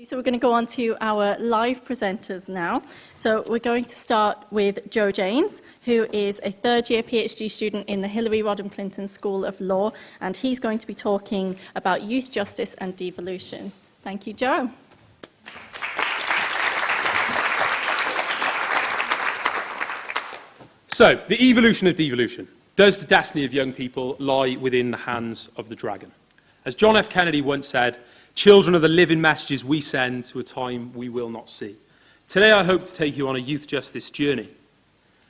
So we're going to go on to our live presenters now. So we're going to start with Joe Janes, who is a third-year PhD student in the Hillary Rodham Clinton School of Law, and he's going to be talking about youth justice and devolution. Thank you, Joe. So, the evolution of devolution. Does the destiny of young people lie within the hands of the dragon? As John F. Kennedy once said, children are the living messages we send to a time we will not see. Today I hope to take you on a youth justice journey.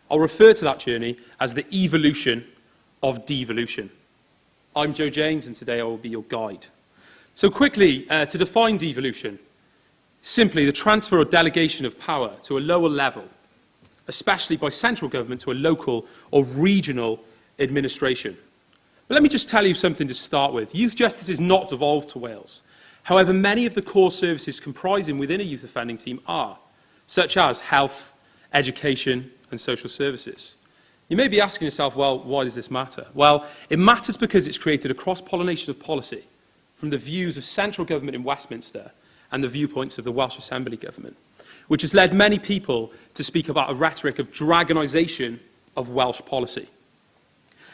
I'll refer to that journey as the evolution of devolution. I'm Joe Janes, and today I will be your guide. So quickly, to define devolution, simply the transfer or delegation of power to a lower level, especially by central government to a local or regional administration. But let me just tell you something to start with. Youth justice is not devolved to Wales. However, many of the core services comprising within a youth offending team are, such as health, education, and social services. You may be asking yourself, well, why does this matter? Well, it matters because it's created a cross-pollination of policy from the views of central government in Westminster and the viewpoints of the Welsh Assembly government, which has led many people to speak about a rhetoric of dragonisation of Welsh policy.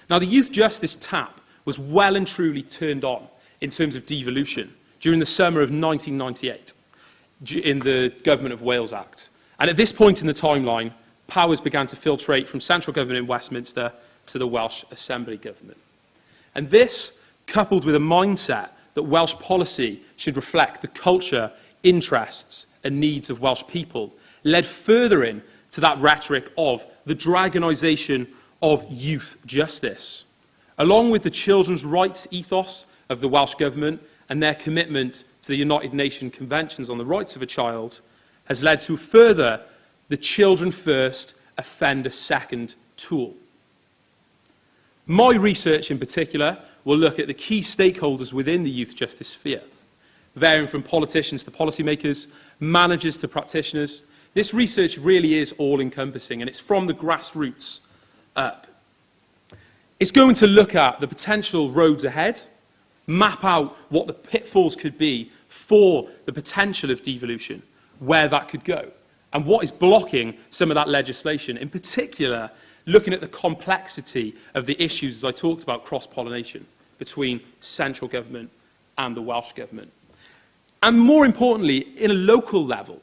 Now, the youth justice tap was well and truly turned on in terms of devolution during the summer of 1998 in the Government of Wales Act. And at this point in the timeline, powers began to filtrate from central government in Westminster to the Welsh Assembly government. And this, coupled with a mindset that Welsh policy should reflect the culture, interests and needs of Welsh people, led further in to that rhetoric of the dragonisation of youth justice. Along with the children's rights ethos of the Welsh Government and their commitment to the United Nations Conventions on the Rights of a Child, has led to further the children first, offender second tool. My research in particular will look at the key stakeholders within the youth justice sphere, varying from politicians to policymakers, managers to practitioners. This research really is all-encompassing, and it's from the grassroots up. It's going to look at the potential roads ahead, map out what the pitfalls could be for the potential of devolution, where that could go, and what is blocking some of that legislation, in particular, looking at the complexity of the issues, as I talked about, cross-pollination between central government and the Welsh Government. And more importantly, in a local level,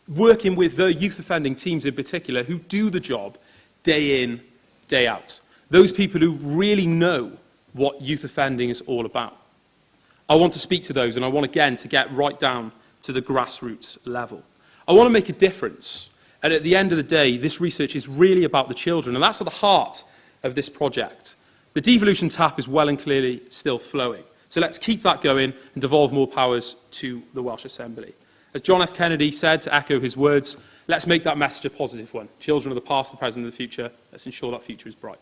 working with the youth offending teams in particular who do the job day in, day out. Those people who really know what youth offending is all about. I want to speak to those, and I want, again, to get right down to the grassroots level. I want to make a difference. And at the end of the day, this research is really about the children, and that's at the heart of this project. The devolution tap is well and clearly still flowing. So let's keep that going and devolve more powers to the Welsh Assembly. As John F. Kennedy said, to echo his words, let's make that message a positive one. Children are the past, the present, and the future. Let's ensure that future is bright.